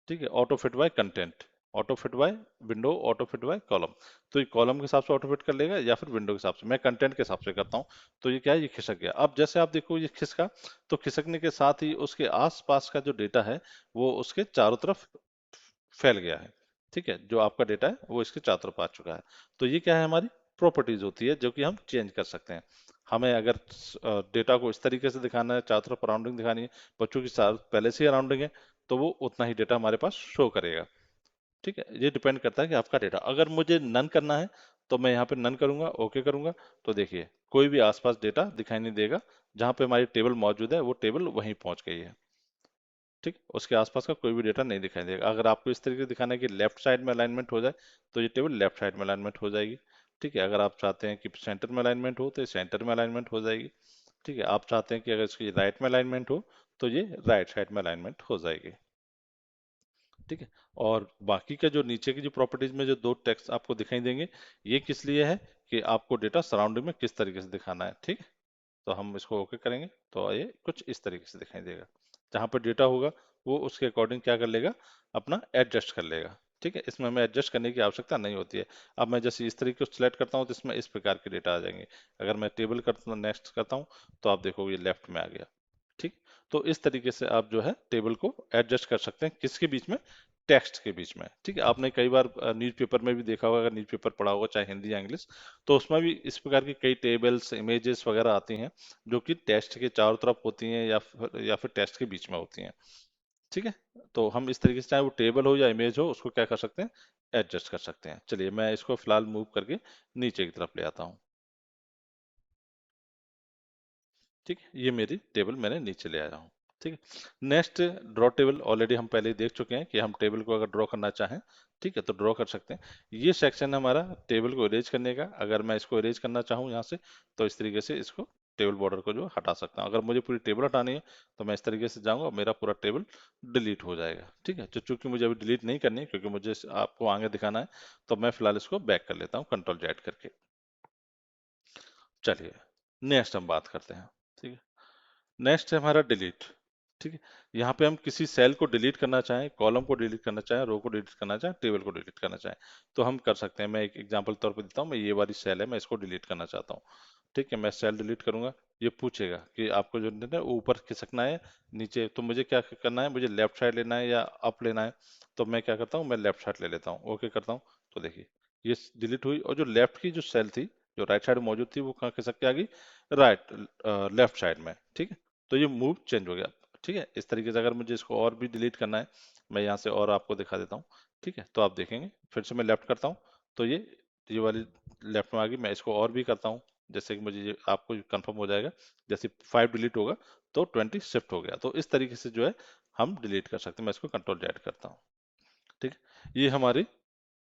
S1: ठीक है, auto fit by content, auto fit by window, auto fit by column. तो ये कॉलम के हिसाब से ऑटो फिट कर लेगा या फिर विंडो के हिसाब से, मैं कंटेंट के हिसाब से करता हूँ। तो ये क्या है, ये खिसक गया। अब जैसे आप देखो ये खिसका, तो खिसकने के साथ ही उसके आसपास का जो डेटा है वो उसके चारों तरफ फैल गया है। ठीक है, जो आपका डेटा है वो इसके चारों तरफ आ चुका है। तो ये क्या है, हमारी प्रॉपर्टीज होती है जो कि हम चेंज कर सकते हैं। हमें अगर डेटा को इस तरीके से दिखाना है, चारों तरफ राउंडिंग दिखानी है, बच्चों की साथ पहले से ही राउंडिंग है, तो वो उतना ही डेटा हमारे पास शो करेगा। ठीक है, ये डिपेंड करता है कि आपका डेटा, अगर मुझे नन करना है तो मैं यहाँ पे नन करूंगा, ओके करूंगा, तो देखिए कोई भी आसपास डेटा दिखाई नहीं देगा। जहाँ पे हमारी टेबल मौजूद है वो टेबल वहीं पहुंच गई है। ठीक, उसके आसपास का कोई भी डेटा नहीं दिखाई देगा। अगर आपको इस तरीके से दिखाना है कि लेफ्ट साइड में अलाइनमेंट हो जाए, तो ये टेबल लेफ्ट साइड में अलाइनमेंट हो जाएगी। ठीक है, अगर आप चाहते हैं कि सेंटर में अलाइनमेंट हो तो ये सेंटर में अलाइनमेंट हो जाएगी। ठीक है, आप चाहते हैं कि अगर इसकी राइट में अलाइनमेंट हो तो ये राइट साइड में अलाइनमेंट हो जाएगी। ठीक है। और बाकी का जो नीचे की जो प्रॉपर्टीज में जो दो टेक्स्ट आपको दिखाई देंगे, ये किस लिए है कि आपको डेटा सराउंडिंग में किस तरीके से दिखाना है। ठीक है। तो हम इसको ओके करेंगे तो ये कुछ इस तरीके से दिखाई देगा। जहाँ पर डेटा होगा वो उसके अकॉर्डिंग क्या कर लेगा, अपना एडजस्ट कर लेगा। ठीक है। इसमें हमें एडजस्ट करने की आवश्यकता नहीं होती है। अब मैं जैसे इस तरीके से सिलेक्ट करता हूँ तो इसमें इस प्रकार के डेटा आ जाएंगे। अगर मैं टेबल करता हूँ, नेक्स्ट करता हूँ, तो आप देखोगे ये लेफ्ट में आ गया। ठीक। तो इस तरीके से आप जो है टेबल को एडजस्ट कर सकते हैं, किसके बीच में, टेक्स्ट के बीच में। ठीक है। आपने कई बार न्यूज़पेपर में भी देखा होगा, अगर न्यूज़पेपर पढ़ा होगा चाहे हिंदी या इंग्लिश, तो उसमें भी इस प्रकार की कई टेबल्स, इमेजेस वगैरह आती हैं जो कि टेक्स्ट के चारों तरफ होती हैं या फिर टेक्स्ट के बीच में होती हैं। ठीक है। तो हम इस तरीके से चाहे वो टेबल हो या इमेज हो, उसको क्या कर सकते हैं, एडजस्ट कर सकते हैं। चलिए मैं इसको फिलहाल मूव करके नीचे की तरफ ले आता हूँ। ठीक है। ये मेरी टेबल मैंने नीचे ले आया हूँ। ठीक है। नेक्स्ट, ड्रॉ टेबल ऑलरेडी हम पहले ही देख चुके हैं कि हम टेबल को अगर ड्रॉ करना चाहें, ठीक है, तो ड्रॉ कर सकते हैं। ये सेक्शन है हमारा टेबल को इरेज करने का। अगर मैं इसको इरेज करना चाहूँ यहाँ से, तो इस तरीके से इसको टेबल बॉर्डर को जो हटा सकता हूँ। अगर मुझे पूरी टेबल हटानी है तो मैं इस तरीके से जाऊंगा, मेरा पूरा टेबल डिलीट हो जाएगा। ठीक है। तो चूंकि मुझे अभी डिलीट नहीं करनी है, क्योंकि मुझे आपको आगे दिखाना है, तो मैं फिलहाल इसको बैक कर लेता हूँ कंट्रोल जेड करके। चलिए नेक्स्ट हम बात करते हैं। ठीक है। नेक्स्ट है हमारा डिलीट। ठीक है। यहाँ पे हम किसी सेल को डिलीट करना चाहें, कॉलम को डिलीट करना चाहें, रो को डिलीट करना चाहें, टेबल को डिलीट करना चाहें, तो हम कर सकते हैं। मैं एक एग्जांपल तौर पे देता हूँ। मैं ये वाली सेल है, मैं इसको डिलीट करना चाहता हूँ। ठीक है। मैं सेल डिलीट करूंगा। ये पूछेगा कि आपको जो है ऊपर खिसकना है, नीचे, तो मुझे क्या करना है, मुझे लेफ्ट साइड लेना है या अप लेना है। तो मैं क्या करता हूँ, मैं लेफ्ट साइड ले लेता हूँ, ओके करता हूँ। तो देखिए ये डिलीट हुई, और जो लेफ्ट की जो सेल थी, जो राइट साइड मौजूद थी, वो कहाँ खिसक के आ गई, राइट, लेफ्ट साइड में। ठीक है। तो ये मूव चेंज हो गया। ठीक है। इस तरीके से अगर मुझे इसको और भी डिलीट करना है, मैं यहाँ से और आपको दिखा देता हूँ। ठीक है। तो आप देखेंगे फिर से मैं लेफ्ट करता हूँ, तो ये वाली लेफ्ट में आ गई। मैं इसको और भी करता हूँ, जैसे कि मुझे आपको कंफर्म हो जाएगा, जैसे 5 डिलीट होगा तो 20 शिफ्ट हो गया। तो इस तरीके से जो है हम डिलीट कर सकते हैं। मैं इसको कंट्रोल जेड करता हूँ। ठीक है। ये हमारी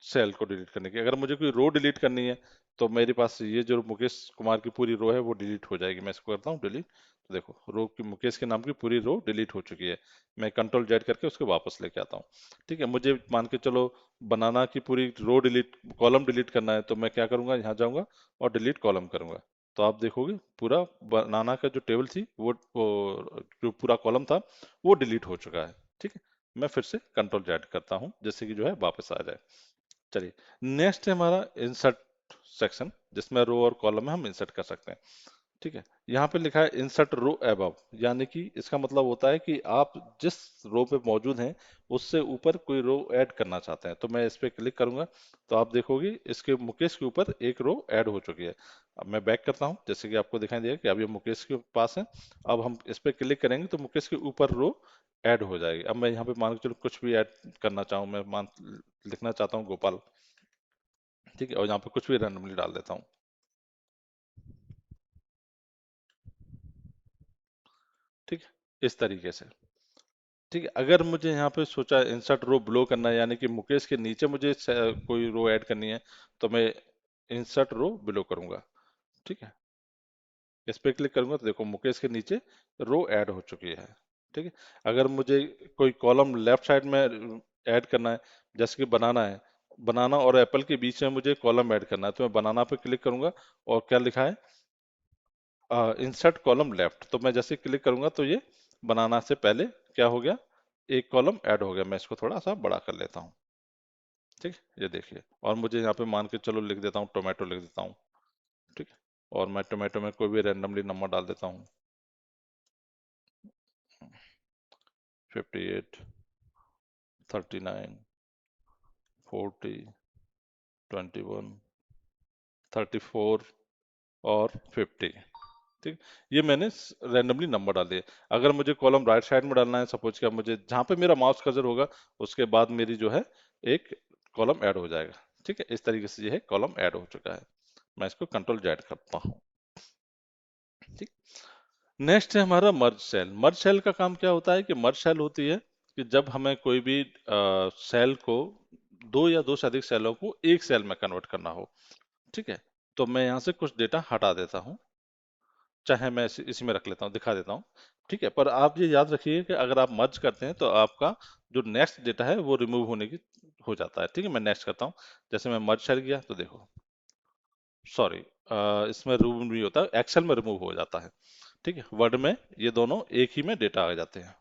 S1: सेल को डिलीट करने की। अगर मुझे कोई रो डिलीट करनी है, तो मेरे पास ये जो मुकेश कुमार की पूरी रो है वो डिलीट हो जाएगी। मैं इसको करता हूँ डिलीट, तो देखो रो की, मुकेश के नाम की पूरी रो डिलीट हो चुकी है। मैं कंट्रोल जेड करके उसको वापस लेके आता हूँ। ठीक है। मुझे मान के चलो बनाना की पूरी रो डिलीट, कॉलम डिलीट करना है, तो मैं क्या करूंगा, यहाँ जाऊंगा और डिलीट कॉलम करूंगा। तो आप देखोगे पूरा बनाना का जो टेबल थी, वो जो पूरा कॉलम था वो डिलीट हो चुका है। ठीक है। मैं फिर से कंट्रोल जेड करता हूँ, जैसे कि जो है वापस आ जाए। चलिए नेक्स्ट है हमारा इंसर्ट सेक्शन, जिसमें रो और कॉलम में हम इंसर्ट कर सकते हैं। ठीक है। यहाँ पे लिखा है इंसर्ट रो अबव, यानी कि इसका मतलब होता है कि आप जिस रो पे मौजूद हैं उससे ऊपर कोई रो ऐड करना चाहते हैं। तो मैं इस पे क्लिक करूंगा, तो आप देखोगे इसके मुकेश के ऊपर एक रो ऐड हो चुकी है। अब मैं बैक करता हूँ, जैसे कि आपको दिखाई देगा कि अब ये मुकेश के पास है। अब हम इस पे क्लिक करेंगे तो मुकेश के ऊपर रो ऐड हो जाएगी। अब मैं यहाँ पे मान के चलो कुछ भी ऐड करना चाहूँ, मैं मान लिखना चाहता हूँ गोपाल। ठीक है। और यहाँ पे कुछ भी रैंडमली डाल देता हूँ। ठीक है। इस तरीके से। ठीक है। अगर मुझे यहाँ पे सोचा इंसर्ट रो ब्लो करना है, यानी कि मुकेश के नीचे मुझे कोई रो ऐड करनी है, तो मैं इंसर्ट रो बिलो करूंगा। ठीक है। इस पे क्लिक करूंगा तो देखो मुकेश के नीचे रो ऐड हो चुकी है। ठीक है। अगर मुझे कोई कॉलम लेफ्ट साइड में ऐड करना है, जैसे कि बनाना है, बनाना और एप्पल के बीच में मुझे कॉलम ऐड करना है, तो मैं बनाना पे क्लिक करूंगा, और क्या लिखा है, इंसर्ट कॉलम लेफ्ट। तो मैं जैसे क्लिक करूंगा तो ये बनाना से पहले क्या हो गया, एक कॉलम ऐड हो गया। मैं इसको थोड़ा सा बड़ा कर लेता हूँ। ठीक है। ये देखिए, और मुझे यहाँ पे मान के चलो लिख देता हूँ टोमेटो लिख देता हूँ। ठीक है। और मैं टोमेटो में कोई भी रैंडमली नंबर डाल देता हूँ, 58, 39, 40, 21, 34 और 50। ठीक। ये मैंने रैंडमली नंबर डाल दिए। अगर मुझे कॉलम राइट साइड में डालना है, सपोज क्या, मुझे जहां पे मेरा माउस कर्सर होगा उसके बाद मेरी जो है एक कॉलम ऐड हो जाएगा। ठीक है। इस तरीके से ये है कॉलम ऐड हो चुका है। मैं इसको कंट्रोल जेड करता हूँ। ठीक। नेक्स्ट है हमारा मर्ज सेल। मर्ज सेल का काम क्या होता है, कि मर्ज सेल होती है कि जब हमें कोई भी सेल को, दो या दो से अधिक सेलों को एक सेल में कन्वर्ट करना हो। ठीक है। तो मैं यहाँ से कुछ डेटा हटा देता हूँ, चाहे मैं इसी में रख लेता हूँ, दिखा देता हूँ। ठीक है, पर आप ये याद रखिए कि अगर आप मर्ज करते हैं तो आपका जो नेक्स्ट डेटा है वो रिमूव होने की हो जाता है। ठीक है, मैं नेक्स्ट करता हूँ। जैसे मैं मर्ज सेल किया तो देखो, सॉरी, इसमें रिमूव नहीं होता, एक्सेल में रिमूव हो जाता है। ठीक है, वर्ड में ये दोनों एक ही में डेटा आ जाते हैं।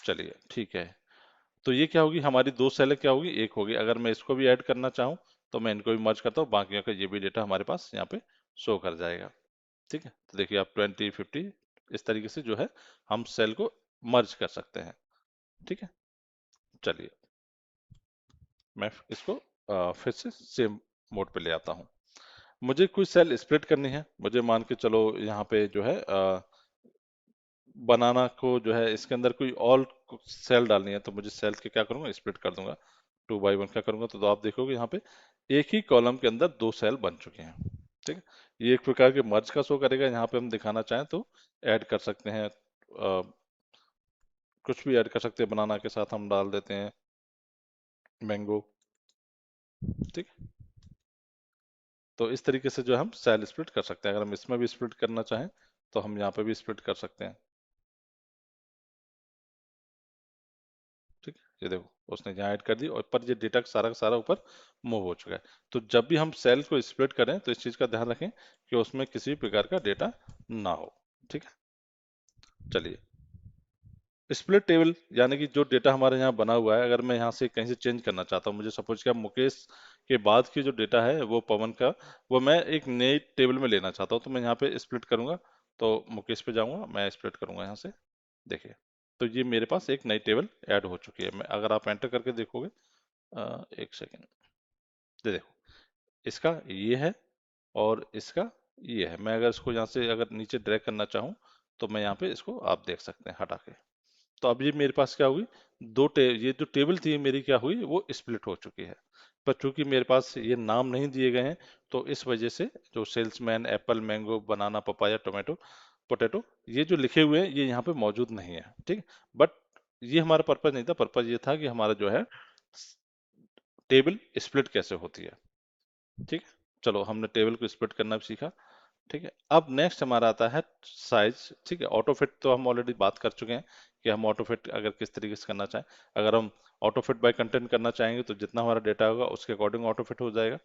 S1: चलिए ठीक है, तो ये क्या होगी, हमारी दो सेल क्या होगी, एक होगी। अगर मैं इसको भी ऐड करना चाहूँ तो मैं इनको भी मर्ज करता हूँ, बाकियों का ये भी डेटा हमारे पास यहाँ पे शो कर जाएगा। ठीक है, तो देखिए आप 20, 50 इस तरीके से जो है हम सेल को मर्ज कर सकते हैं। ठीक है, चलिए मैं इसको फिर से सेम मोड पे ले आता हूँ। मुझे कोई सेल स्प्लिट करनी है, मुझे मान के चलो यहाँ पे जो है बनाना को जो है इसके अंदर कोई और सेल डालनी है, तो मुझे सेल के क्या करूंगा, स्प्लिट कर दूंगा। 2 बाई 1 क्या करूंगा, तो आप देखोगे यहाँ पे एक ही कॉलम के अंदर दो सेल बन चुके हैं। ठीक है, ये एक प्रकार के मर्ज का शो करेगा। यहाँ पे हम दिखाना चाहें तो ऐड कर सकते हैं, कुछ भी ऐड कर सकते हैं। बनाना के साथ हम डाल देते हैं मैंगो। ठीक, तो इस तरीके से जो हम सेल स्प्लिट कर सकते हैं। अगर हम इसमें भी स्प्लिट करना चाहें तो हम यहाँ पे भी स्प्लिट कर सकते हैं। ठीक है, ये देखो उसने यहाँ ऐड कर दी और पर ये डेटा सारा का सारा ऊपर मूव हो चुका है। तो जब भी हम सेल को स्प्लिट करें तो इस चीज़ का ध्यान रखें कि उसमें किसी भी प्रकार का डेटा ना हो। ठीक है, चलिए स्प्लिट टेबल यानी कि जो डेटा हमारे यहाँ बना हुआ है, अगर मैं यहाँ से कहीं से चेंज करना चाहता हूँ, मुझे सपोज क्या मुकेश के बाद की जो डेटा है वो पवन का, वो मैं एक नई टेबल में लेना चाहता हूँ, तो मैं यहाँ पे स्प्लिट करूंगा। तो मुकेश पे जाऊंगा, मैं स्प्लिट करूंगा यहाँ से। देखिए, तो ये मेरे पास एक नई टेबल ऐड हो चुकी है। मैं अगर आप एंटर करके देखोगे, एक सेकेंड, ये देखो इसका ये है और इसका ये है। मैं अगर इसको यहाँ से अगर नीचे ड्रैग करना चाहूँ तो मैं यहाँ पे इसको आप देख सकते हैं हटा के। तो अब ये मेरे पास क्या हुई, ये जो टेबल थी मेरी क्या हुई, वो स्प्लिट हो चुकी है। पर चूंकि मेरे पास ये नाम नहीं दिए गए हैं, तो इस वजह से जो सेल्समैन, एप्पल, मैंगो, बनाना, पपाया, टोमेटो, पोटैटो, ये जो लिखे हुए हैं ये यहाँ पे मौजूद नहीं है। ठीक, बट ये हमारा पर्पज नहीं था। पर्पज ये था कि हमारा जो है टेबल स्प्लिट कैसे होती है। ठीक है, चलो हमने टेबल को स्प्लिट करना भी सीखा। ठीक है, अब नेक्स्ट हमारा आता है साइज। ठीक है, ऑटो फिट तो हम ऑलरेडी बात कर चुके हैं कि हम ऑटो फिट अगर किस तरीके से करना चाहें। अगर हम ऑटो फिट बाय कंटेंट करना चाहेंगे तो जितना हमारा डेटा होगा उसके अकॉर्डिंग ऑटो फिट हो जाएगा।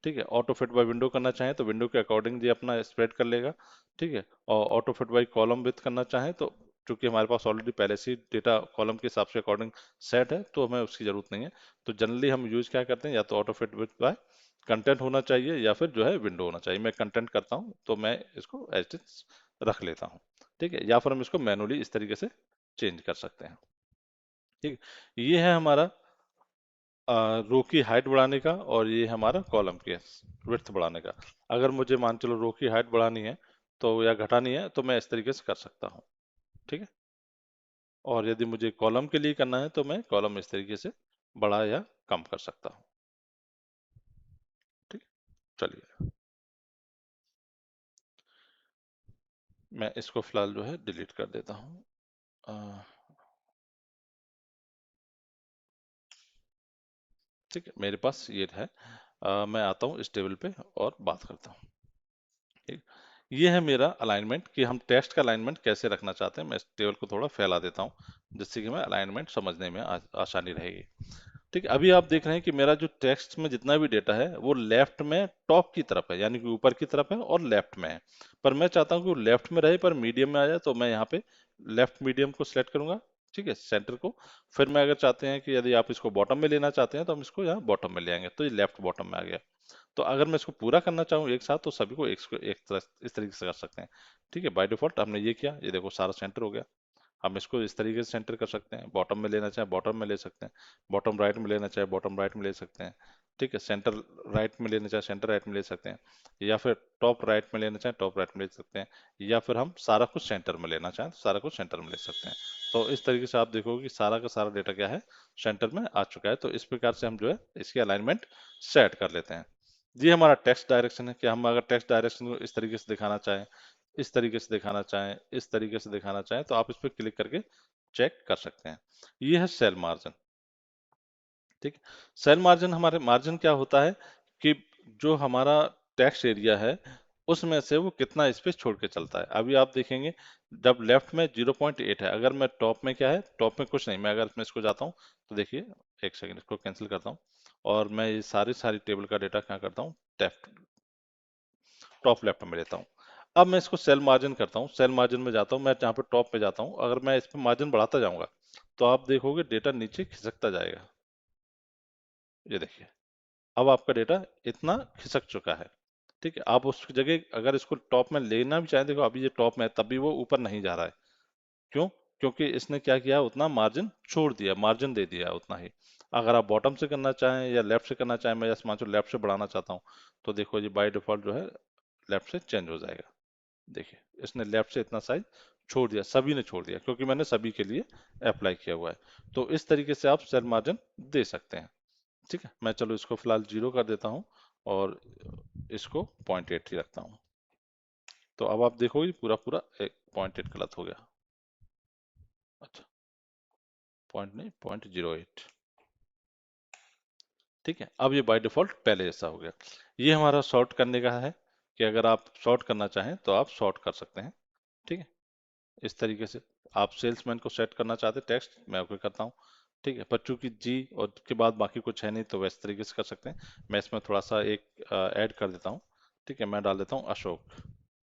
S1: ठीक है, ऑटो फिट बाय विंडो करना चाहें तो विंडो के अकॉर्डिंग ये अपना स्प्रेड कर लेगा। ठीक है, और auto fit by column with करना चाहें तो चूंकि हमारे पास ऑलरेडी पहले से डेटा कॉलम के हिसाब से अकॉर्डिंग सेट है, तो हमें उसकी जरूरत नहीं है। तो जनरली हम यूज क्या करते हैं, या तो auto fit with by content होना चाहिए या फिर जो है विंडो होना चाहिए। मैं कंटेंट करता हूँ तो मैं इसको एज इट इज रख लेता हूँ। ठीक है, या फिर हम इसको मैनुअली इस तरीके से चेंज कर सकते हैं। ठीक है, ये है हमारा रो की हाइट बढ़ाने का, और ये हमारा कॉलम के विड्थ बढ़ाने का। अगर मुझे मान चलो रो की हाइट बढ़ानी है तो या घटानी है तो मैं इस तरीके से कर सकता हूँ। ठीक है, और यदि मुझे कॉलम के लिए करना है तो मैं कॉलम इस तरीके से बढ़ा या कम कर सकता हूँ। ठीक, चलिए मैं इसको फिलहाल जो है डिलीट कर देता हूँ। अ, ठीक है, मेरे पास ये है। मैं आता हूँ इस टेबल पे और बात करता हूँ। ठीक, ये है मेरा अलाइनमेंट कि हम टेक्स्ट का अलाइनमेंट कैसे रखना चाहते हैं। मैं इस टेबल को थोड़ा फैला देता हूँ जिससे कि मैं अलाइनमेंट समझने में आसानी रहेगी। ठीक है, अभी आप देख रहे हैं कि मेरा जो टेक्स्ट में जितना भी डेटा है वो लेफ्ट में टॉप की तरफ है, यानी कि ऊपर की तरफ है और लेफ्ट में है। पर मैं चाहता हूँ कि वो लेफ्ट में रहे पर मीडियम में आ जाए, तो मैं यहाँ पे लेफ्ट मीडियम को सिलेक्ट करूंगा। ठीक है, सेंटर को। फिर मैं अगर चाहते हैं कि यदि आप इसको बॉटम में लेना चाहते हैं तो हम इसको यहाँ बॉटम में ले आएंगे, तो ये लेफ्ट बॉटम में आ गया। तो अगर मैं इसको पूरा करना चाहूँ एक साथ तो सभी को एक तरह इस तरीके से कर सकते हैं। ठीक है, बाय डिफॉल्ट हमने ये किया, ये देखो सारा सेंटर हो गया। हम इसको इस तरीके से सेंटर कर सकते हैं, बॉटम में लेना चाहे बॉटम में ले सकते हैं, बॉटम राइट में लेना चाहे बॉटम राइट में ले सकते हैं। ठीक है, सेंटर राइट में लेना चाहे सेंटर राइट में ले सकते हैं, या फिर टॉप राइट में लेना चाहे टॉप राइट में ले सकते हैं, या फिर हम सारा कुछ सेंटर में लेना चाहें तो सारा कुछ सेंटर में ले सकते हैं। तो इस तरीके से आप देखोगे कि सारा का सारा डेटा क्या है, सेंटर में आ चुका है। तो इस प्रकार से हम जो है इसकी अलाइनमेंट सेट कर लेते हैं। ये हमारा टेक्स्ट डायरेक्शन है कि हम अगर टेक्स्ट डायरेक्शन को इस तरीके से दिखाना चाहें, इस तरीके से दिखाना चाहें, इस तरीके से दिखाना चाहें, तो आप इस पर क्लिक करके चेक कर सकते हैं। ये है सेल मार्जिन। ठीक है, सेल मार्जिन, हमारे मार्जिन क्या होता है कि जो हमारा टेक्स्ट एरिया है उसमें से वो कितना स्पेस छोड़ के चलता है। अभी आप देखेंगे जब लेफ्ट में 0.8 है, अगर मैं टॉप में, क्या है टॉप में कुछ नहीं, मैं अगर इसमें इसको जाता हूँ तो देखिए, एक सेकंड इसको कैंसिल करता हूँ और मैं ये सारी सारी टेबल का डेटा क्या करता हूँ, टॉप लेफ्ट में लेता हूँ। अब मैं इसको सेल मार्जिन करता हूँ, सेल मार्जिन में जाता हूँ, मैं जहाँ पे टॉप पे जाता हूँ, अगर मैं इस पे मार्जिन बढ़ाता जाऊंगा तो आप देखोगे डेटा नीचे खिसकता जाएगा। ये देखिए, अब आपका डेटा इतना खिसक चुका है। ठीक है, आप उस जगह अगर इसको टॉप में लेना भी चाहें, देखो अभी ये टॉप में है तब भी वो ऊपर नहीं जा रहा है। क्यों? क्योंकि इसने क्या किया, उतना मार्जिन छोड़ दिया, मार्जिन दे दिया उतना ही। अगर आप बॉटम से करना चाहें या लेफ्ट से करना चाहें, मैं जैसे मान लो लेफ्ट से बढ़ाना चाहता हूँ, तो देखो ये बाय डिफॉल्ट जो है लेफ्ट से चेंज हो जाएगा। देखिए, इसने लेफ्ट से इतना साइज छोड़ दिया, सभी ने छोड़ दिया क्योंकि मैंने सभी के लिए अप्लाई किया हुआ है। तो इस तरीके से आप सेल मार्जिन दे सकते हैं। ठीक है, मैं चलो इसको फिलहाल 0 कर देता हूँ और इसको 0.8 ही रखता हूँ। तो अब आप देखोगे पूरा पूरा एक 0.8 गलत हो गया। अच्छा, पॉइंट नहीं, 0.08। ठीक है, अब ये बाय डिफॉल्ट पहले जैसा हो गया। ये हमारा सॉर्ट करने का है कि अगर आप सॉर्ट करना चाहें तो आप सॉर्ट कर सकते हैं। ठीक है, इस तरीके से आप सेल्समैन को सेट करना चाहते टेक्स्ट, मैं ओके करता हूँ। ठीक है, पर चूंकि जी और के बाद बाकी कुछ है नहीं तो वैसे तरीके से कर सकते हैं। मैं इसमें थोड़ा सा एक ऐड कर देता हूँ। ठीक है, मैं डाल देता हूँ अशोक,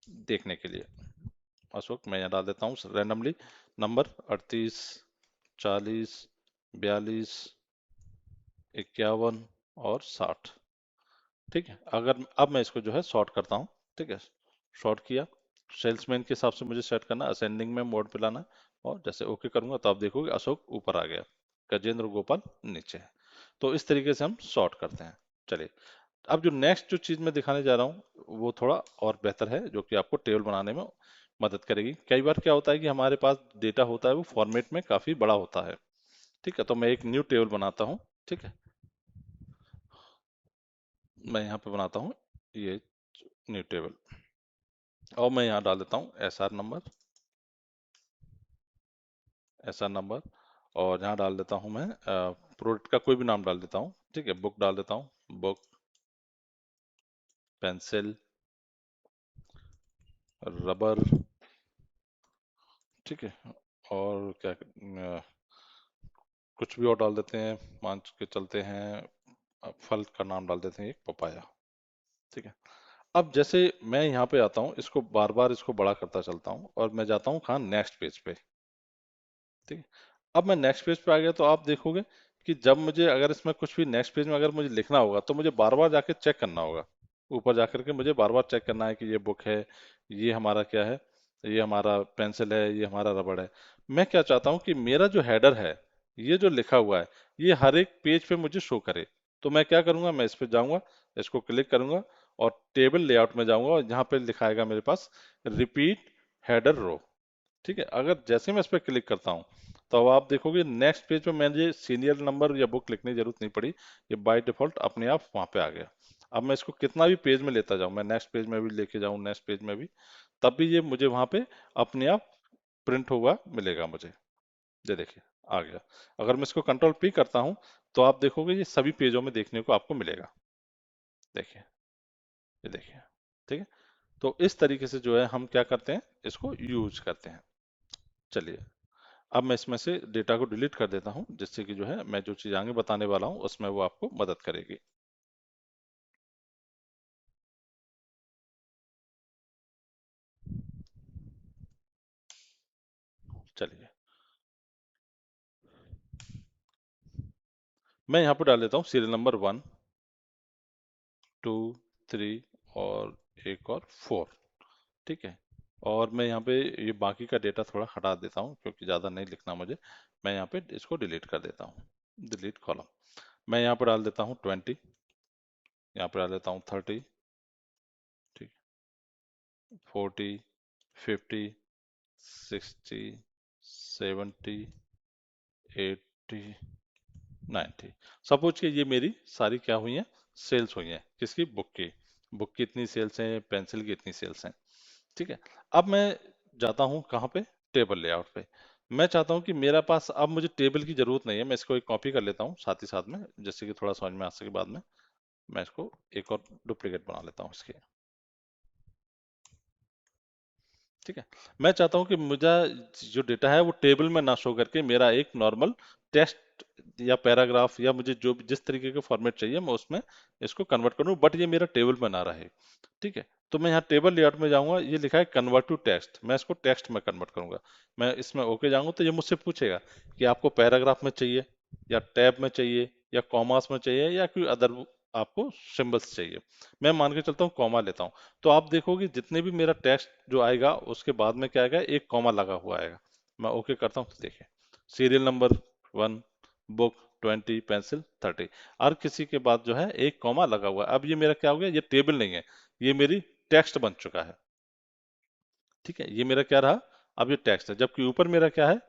S1: देखने के लिए। अशोक मैं यहाँ डाल देता हूँ रैंडमली नंबर 38, 40, 42, 51 और 60। ठीक है, अगर अब मैं इसको जो है सॉर्ट करता हूँ। ठीक है, सॉर्ट किया, सेल्समैन के हिसाब से मुझे सेट करना, असेंडिंग में मोड पे लाना है। और जैसे ओके करूंगा तो आप देखोगे अशोक ऊपर आ गया, गजेंद्र गोपाल नीचे है। तो इस तरीके से हम सॉर्ट करते हैं। चलिए, अब जो नेक्स्ट जो चीज मैं दिखाने जा रहा हूँ वो थोड़ा और बेहतर है, जो कि आपको टेबल बनाने में मदद करेगी। कई बार क्या होता है कि हमारे पास डेटा होता है वो फॉर्मेट में काफी बड़ा होता है। ठीक है, तो मैं एक न्यू टेबल बनाता हूँ। ठीक है, मैं यहाँ पे बनाता हूँ ये न्यू टेबल और मैं यहाँ डाल देता हूँ एस आर नंबर और यहाँ डाल देता हूँ मैं प्रोडक्ट का कोई भी नाम डाल देता हूँ। ठीक है, बुक डाल देता हूँ, बुक, पेंसिल, रबर। ठीक है, और क्या कुछ भी और डाल देते हैं, मान के चलते हैं फल का नाम डाल देते हैं एक पपाया। ठीक है, अब जैसे मैं यहाँ पे आता हूँ, इसको बार बार इसको बड़ा करता चलता हूँ और मैं जाता हूँ कहाँ, नेक्स्ट पेज पे। ठीक है, अब मैं नेक्स्ट पेज पे आ गया तो आप देखोगे कि जब मुझे अगर इसमें कुछ भी नेक्स्ट पेज में अगर मुझे लिखना होगा तो मुझे बार बार जाके चेक करना होगा। ऊपर जाकर के मुझे बार बार चेक करना है कि ये बुक है, ये हमारा क्या है, ये हमारा पेंसिल है, ये हमारा रबड़ है। मैं क्या चाहता हूँ कि मेरा जो हेडर है, ये जो लिखा हुआ है, ये हर एक पेज पे मुझे शो करे। तो मैं क्या करूंगा, मैं इस पे जाऊंगा, इसको क्लिक करूंगा और टेबल लेआउट में जाऊंगा और यहाँ पे लिखाएगा मेरे पास रिपीट हेडर रो। ठीक है, अगर जैसे मैं इस पर क्लिक करता हूँ तो अब आप देखोगे नेक्स्ट पेज पे मुझे सीरियल नंबर या बुक लिखने की जरूरत नहीं पड़ी, ये बाय डिफॉल्ट अपने आप वहां पे आ गया। अब मैं इसको कितना भी पेज में लेता जाऊं, मैं नेक्स्ट पेज में भी लेके जाऊं, नेक्स्ट पेज में भी, तब भी ये मुझे वहां पे अपने आप प्रिंट हुआ मिलेगा मुझे। ये देखिए, आ गया। अगर मैं इसको कंट्रोल पी करता हूँ तो आप देखोगे ये सभी पेजों में देखने को आपको मिलेगा। देखिए, ये देखिए। ठीक है, तो इस तरीके से जो है हम क्या करते हैं, इसको यूज करते हैं। चलिए, अब मैं इसमें से डेटा को डिलीट कर देता हूँ जिससे कि जो है मैं जो चीज़ आगे बताने वाला हूँ उसमें वो आपको मदद करेगी। चलिए, मैं यहाँ पर डाल देता हूँ सीरियल नंबर 1, 2, 3 और एक और 4। ठीक है, और मैं यहाँ पे ये बाकी का डेटा थोड़ा हटा देता हूँ क्योंकि ज़्यादा नहीं लिखना मुझे। मैं यहाँ पे इसको डिलीट कर देता हूँ, डिलीट कॉलम। मैं यहाँ पर डाल देता हूँ 20, यहाँ पर डाल देता हूँ 30। ठीक, 40, 50, 60, 70, 80, 90। सपोज कि ये मेरी सारी क्या हुई हैं, सेल्स हुई हैं, किसकी, बुक की। बुक की इतनी सेल्स हैं, पेंसिल की इतनी सेल्स हैं। ठीक है, अब मैं जाता हूँ कहाँ पे, टेबल लेआउट पे। मैं चाहता हूँ कि मेरा पास अब मुझे टेबल की जरूरत नहीं है, मैं इसको एक कॉपी कर लेता हूँ साथ ही साथ में, जैसे कि थोड़ा समझ में आ सके बाद में। मैं इसको एक और डुप्लीकेट बना लेता हूँ इसके। ठीक है। मैं चाहता हूँ कि मुझे जो डेटा है वो टेबल में ना शो करके मेरा एक नॉर्मल टेक्स्ट या पैराग्राफ या मुझे जो भी जिस तरीके का फॉर्मेट चाहिए मैं उसमें इसको कन्वर्ट करूँ, बट ये मेरा टेबल में ना रहे। ठीक है। तो मैं यहाँ टेबल लेआउट में जाऊंगा, ये लिखा है कन्वर्ट टू टेक्स्ट, मैं इसको टेक्स्ट में कन्वर्ट करूंगा। मैं इसमें ओके जाऊंगा तो ये मुझसे पूछेगा कि आपको पैराग्राफ में चाहिए या टैब में चाहिए या कॉमास में चाहिए या कोई अदर आपको सिंबल्स चाहिए। मैं मान के चलता हूँ कॉमा लेता हूँ। तो आप देखोगे जितने भी मेरा टेक्स्ट जो आएगा उसके बाद में क्या आएगा, एक कॉमा लगा हुआ आएगा। मैं ओके करता हूँ तो देखिए, सीरियल नंबर 1, बुक 20, पेंसिल 30, हर किसी के बाद जो है एक कॉमा लगा हुआ है। अब ये मेरा क्या हो गया, ये टेबल नहीं है, ये मेरी टेक्स्ट बन चुका है। ठीक है, ये मेरा क्या रहा, अब ये टेक्स्ट है, जबकि ऊपर मेरा क्या है,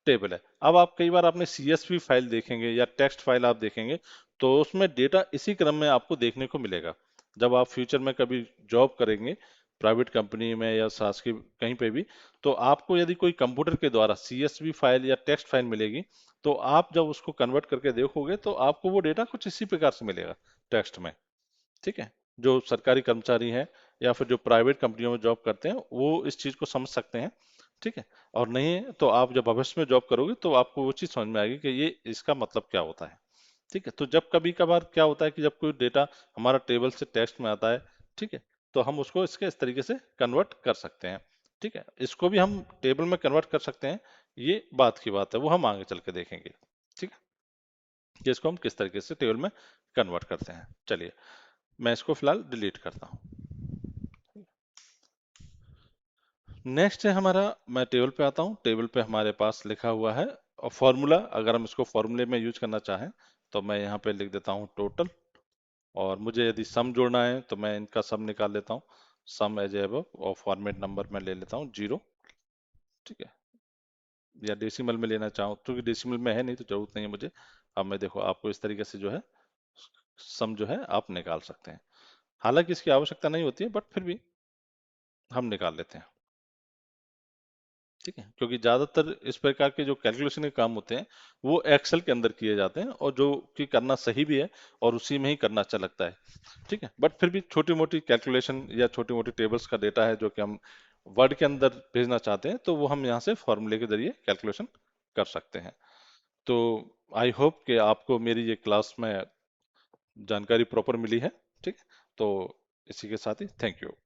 S1: टेबल है। अब आप कई बार आपने सीएसवी फाइल देखेंगे या टेक्स्ट फाइल आप देखेंगे तो उसमें डेटा इसी क्रम में आपको देखने को मिलेगा। जब आप फ्यूचर में कभी जॉब करेंगे प्राइवेट कंपनी में या शासकीय कहीं पे भी, तो आपको यदि कोई कंप्यूटर के द्वारा सीएसवी फाइल या टेक्स्ट फाइल मिलेगी, तो आप जब उसको कन्वर्ट करके देखोगे तो आपको वो डेटा कुछ इसी प्रकार से मिलेगा टेक्स्ट में। ठीक है। जो सरकारी कर्मचारी हैं या फिर जो प्राइवेट कंपनियों में जॉब करते हैं वो इस चीज को समझ सकते हैं। ठीक है। और नहीं है तो आप जब भविष्य में जॉब करोगे तो आपको वो चीज समझ में आएगी कि ये इसका मतलब क्या होता है। ठीक है। तो जब कभी कभार क्या होता है कि जब कोई डेटा हमारा टेबल से टेक्स्ट में आता है, ठीक है, तो हम उसको इसके इस तरीके से कन्वर्ट कर सकते हैं। ठीक है। इसको भी हम टेबल में कन्वर्ट कर सकते हैं, ये बात की बात है, वो हम आगे चल के देखेंगे। ठीक है, कि इसको हम किस तरीके से टेबल में कन्वर्ट करते हैं। चलिए, मैं इसको फिलहाल डिलीट करता हूँ। नेक्स्ट है हमारा, मैं टेबल पे आता हूँ। टेबल पे हमारे पास लिखा हुआ है और फॉर्मूला, अगर हम इसको फॉर्मूले में यूज करना चाहें तो मैं यहाँ पे लिख देता हूँ टोटल। और मुझे यदि सम जोड़ना है तो मैं इनका सम निकाल लेता हूँ, सम एज एबव, और फॉर्मेट नंबर मैं ले लेता हूँ 0। ठीक है। या डेसिमल में लेना चाहूँ, क्योंकि डेसिमल में है नहीं तो जरूरत नहीं है मुझे। अब मैं देखो आपको इस तरीके से जो है सम जो है आप निकाल सकते हैं। हालांकि इसकी आवश्यकता नहीं होती है, बट फिर भी हम निकाल लेते हैं। ठीक है, क्योंकि ज्यादातर इस प्रकार के जो कैलकुलेशन के काम होते हैं वो एक्सेल के अंदर किए जाते हैं, और जो कि करना सही भी है और उसी में ही करना अच्छा लगता है। ठीक है, बट फिर भी छोटी मोटी कैलकुलेशन या छोटी मोटी टेबल्स का डेटा है जो कि हम वर्ड के अंदर भेजना चाहते हैं, तो वो हम यहाँ से फॉर्मूले के जरिए कैलकुलेशन कर सकते हैं। तो आई होप कि आपको मेरी ये क्लास में जानकारी प्रॉपर मिली है। ठीक है, तो इसी के साथ ही थैंक यू।